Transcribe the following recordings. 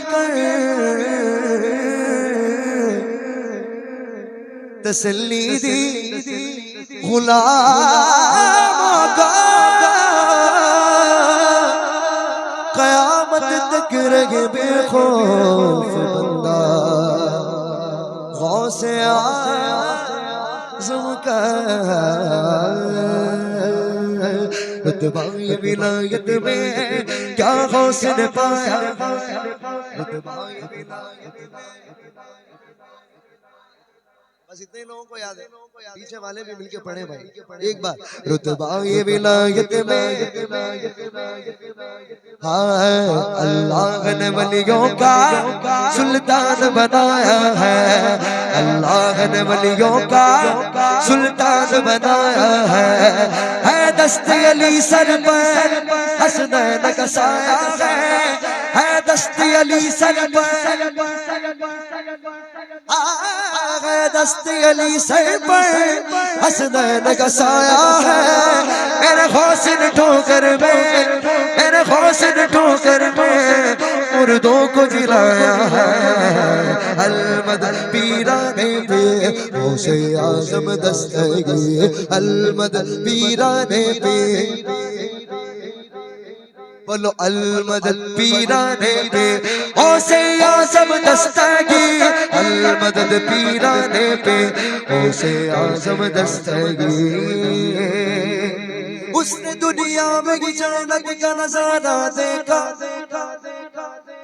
कर तसल्ली दी गुलाम का क़यामत तक रहे बेखौफ बंदा गौसे आज़म का रुतबा ये विलायत में क्या गौस ने पाया रुतबा ये विलायत में। बस इतने लोगों को याद है, पीछे वाले भी मिलके पढ़े भाई एक बार। रुतबा ये विलायत में हाँ अल्लाह ने वलियों का सुल्तान बनाया है, अल्लाह ने वलियों का सुल्तान बनाया है दस्त अली सर पर हसनैन का साया है दस्त अली सर पर दस्त अली सर पर हसनैन का साया है मेरे हौसन ठोकर में मेरे हौसन ठोकर में मुर्दों को जिलाया है अलमद पीराने पे गौसे आज़म दस्तगी अलमद पीराने पे बोलो अलमदद पीराने पे गौसे आज़म दस्तगी अलमदद पीराने पे गौसे आज़म दस्तगी। उसने दुनिया में जन्नत का नजारा देखा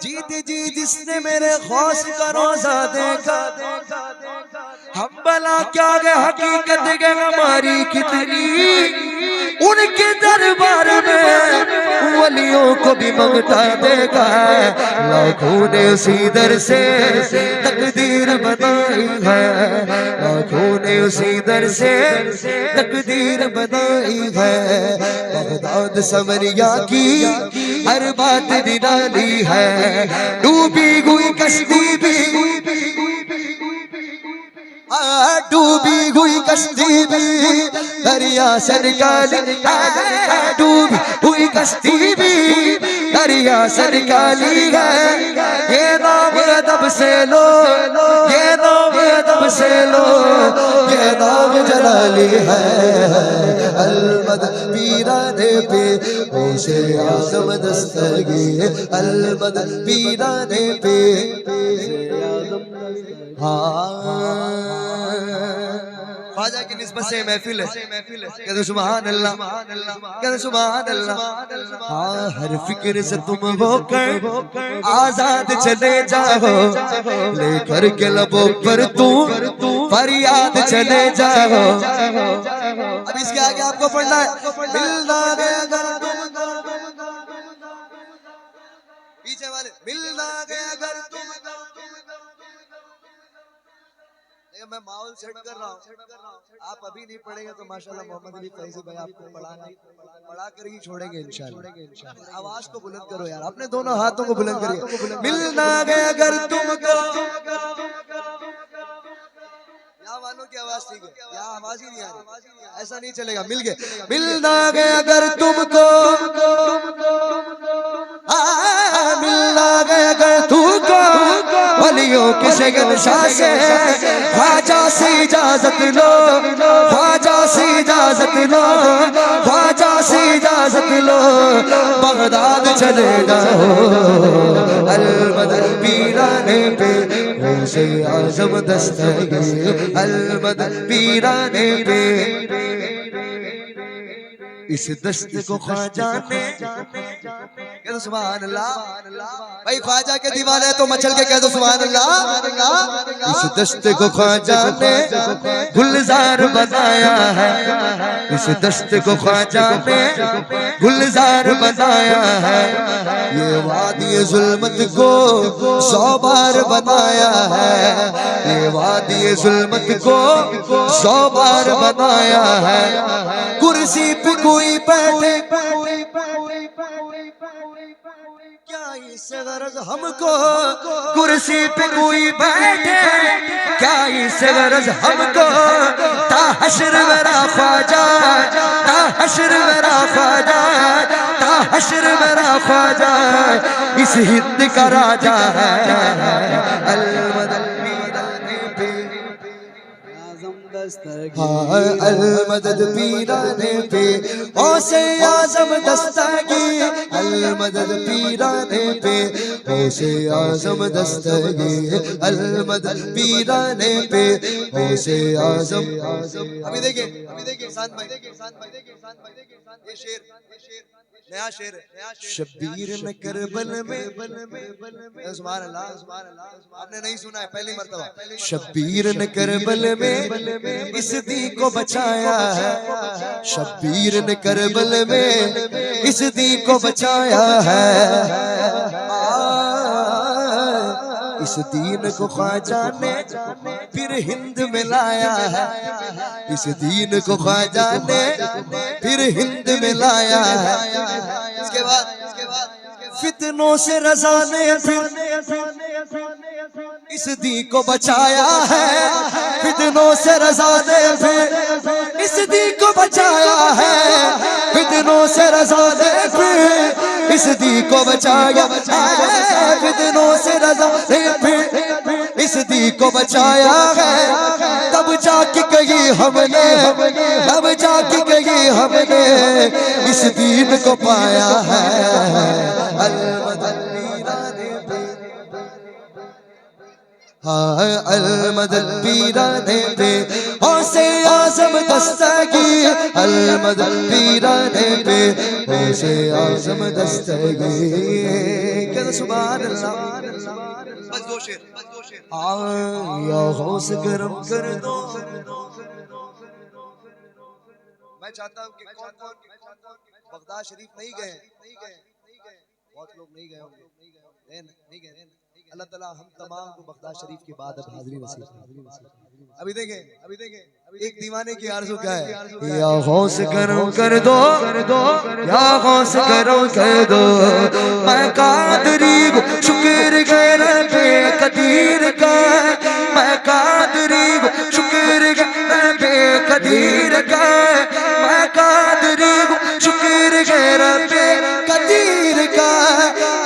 जीते जी जिसने मेरे गौस का रोजा देखा हम भला क्या गए हकीकत गए हमारी कितनी उनके दरबार में वलियों को भी मंगता देखा लाखों ने उसी दर से तकदीर बनाई है लाखों ने उसी दर से तकदीर बनाई है बगदाद समरिया की हर बात निराली है डूबी हुई कश्ती भी डूबी हुई कश्ती भी दरिया से निकाली डूबी हुई कश्ती भी दरिया से निकाली है ये नाम अदब से लो ये नाम अदब से लो ये नाम जलाली है अलमद पीराने पे गौसे आज़म दस्तगी अलमद पीराने पे ख्वाजा की निस्बत से महफिल है कहते सुभान अल्लाह कहते सुभान अल्लाह हाँ हर फिक्र से तुम होकर आजाद चले जाओ लेकर के लबों पर तुम फरियाद चले जाओ। अब इसके आगे आपको पढ़ना है मिलना गए अगर तुम पीछे वाले मिलना गए अगर तुम मैं माहौल सेट कर रहा हूँ आप अभी नहीं पढ़ेंगे तो माशाल्लाह मोहम्मद अली फैजी भाई आपको पढ़ा कर ही छोड़ेंगे इंशाल्लाह। आवाज को बुलंद करो यार अपने दोनों हाथों को बुलंद करिए मिलना गए अगर तुमको यहाँ वालों की आवाज ठीक है यहाँ आवाज ही नहीं आ रही ऐसा नहीं चलेगा मिल गए मिलना गए अगर तुमको मिलना गए अगर तुमको वलियों के शहंशाह से ख्वाजा से इजाजत लो ख्वाजा से इजाजत लो ख्वाजा से इजाजत लो बगदाद चले जाओ अलमदद पीराने पे गौसे आज़म दस्तगी अलमदद पीराने पे इस दस्त को ख्वाजा ने कह दो सुभान अल्लाह भाई ख्वाजा के दीवाने तो मचल के कह दो सुभान अल्लाह। इस दस्त को ख्वाजा ने गुलजार बनाया है इस दस्त को ख्वाजा ने गुलजार बनाया है ये वादी जुल्मत को 100 बार बनाया है ये वादी जुल्मत को 100 बार बनाया है कुर्सी पे कोई बैठे क्या ये इससे गरज हमको कुर्सी पे कोई बैठे, क्या इससे गरज हमको ता हश्र मेरा ख्वाजा, ता हश्र मेरा ख्वाजा, ता हश्र मेरा ख्वाजा इस हिंद का राजा है। अल-मदद पीराने पे औसे आज़म दस्तगीर, अल-मदद पीराने पे औसे आज़म दस्तगीर, अल-मदद पीराने पे औसे आज़म। अभी देखिए शान भाई, ये शेर नया शेर है। शब्बीर ने करबल में, सुभान अल्लाह, आपने नहीं सुना है पहली मर्तबा। शब्बीर ने करबल में इस दी को बचाया है, शब्बीर ने करबल में इस दी को बचाया है। इस दीन को ख्वाजा ने फिर हिंद में लाया है, इस दीन को ख्वाजा ने फिर हिंद में लाया है। इसके बाद फितनों से रज़ा ने फिर इस दी को बचाया है, फितनों से रज़ा ने फिर इस दी को बचाया है, फितनों से रज़ा ने फिर इस दी को बचाया है, फितनों से रज़ा ने फिर इस दी को बचाया है। तब जाके कही हमने, तब जाके कही हमने इस दीन को पाया है। अल-मदद पीराने पे, हाँ अल-मदद पीराने पे औसे आज़म दस्तगीर, अल-मदद पीराने पे औसे आज़म दस्तगीर। कहते सुभान अल्लाह। बस दो शेर, या होश गरम कर दो। मैं चाहता हूँ कि कौन बगदाद शरीफ नहीं गए, बहुत लोग नहीं गए होंगे, नहीं गए। अल्लाह ताला हम तमाम को बगदाद शरीफ के बाद अब हाज़िरी नसीब। अभी देखें एक दीवाने की आरज़ू क्या है। या होश गरम कर दो, या होश गरम कर दो, मैं कादरी को शुक्र कर पे कदीर का, मैं कादरी को शुक्र कर पे कदीर का, मैं कादरी को शुक्र कर पे कदीर का।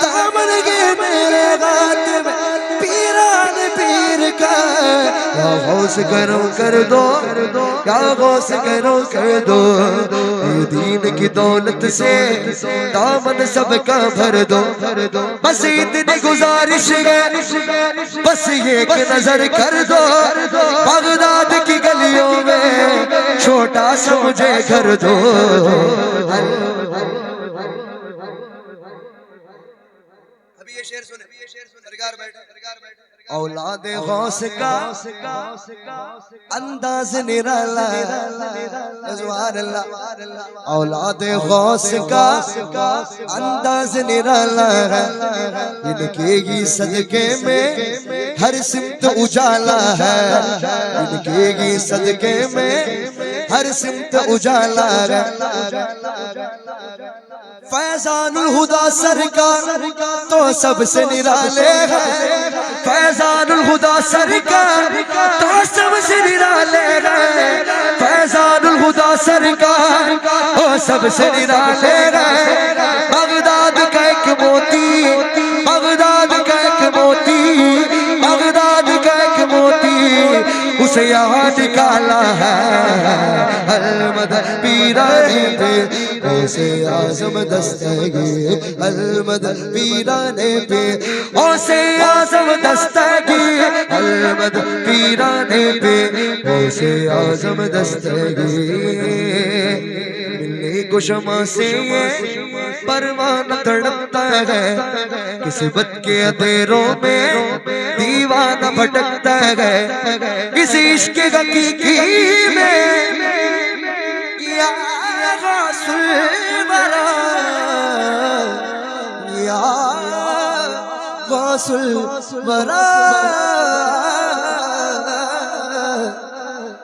दामन के मेरे बात में पीरान पीर का, या गौस गरम कर दो, या गौस गरम कर दो, ये दीन की दौलत से दामन सबका भर दो। बस इतनी गुजारिश है, बस ये एक नजर कर दो, बगदाद की गलियों में छोटा सा मुझे घर दो। अभी ये शेर सुने, सरकार बैठे, औलाद गौस का अंदाज निराला, सुभान अल्लाह। औलाद गौस का अंदाज निराला है, इनके ही सदके में हर सिमत उजाला है, इनके ही सदके में हर सिमत उजाला है। फैज़ानुल हुदा सरकार तो सबसे निराले हैं, फैज़ानुल हुदा सरकार तो सबसे निराले हैं, फैज़ानुल हुदा सरकार तो सबसे निराले हैं। बगदाद का एक मोती, बगदाद का एक मोती, बगदाद का एक मोती उसे यहाँ निकाला है। अल-मदद पीराने पे औसे आज़म दस्तगीर, अल-मदद पीराने पे औसे आज़म दस्तगीर, अल-मदद पीराने पे औसे आज़म दस्तगीर। मिलने को शमा से परवाना तड़पता है, किस्मत के अंधेरों में दीवाना भटकता है, इस इश्क़ हकीकी में या गौसुल वरा, या गौसुल वरा,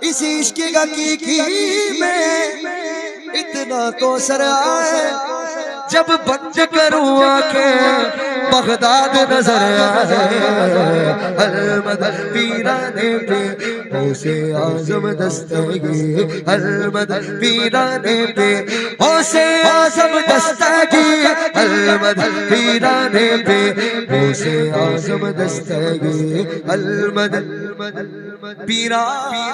इस इश्क़ हकीकी में इतना तो सर आए जब बंद करूं आंखें बगदाद नजर आए, अलमदद पीराने पे गौसे आजम दस्तगी, अलमदद पीराने पे गौसे आजम दस्तगी, अलमदद पीराने पे गौसे आजम दस्तगी, अलमदद पीराने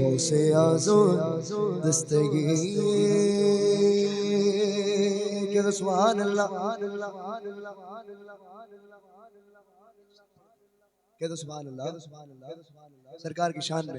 गौसे आजम दस्तगी। कह दो सुभान अल्लाह, कह दो सुभान अल्लाह। सरकार की शान में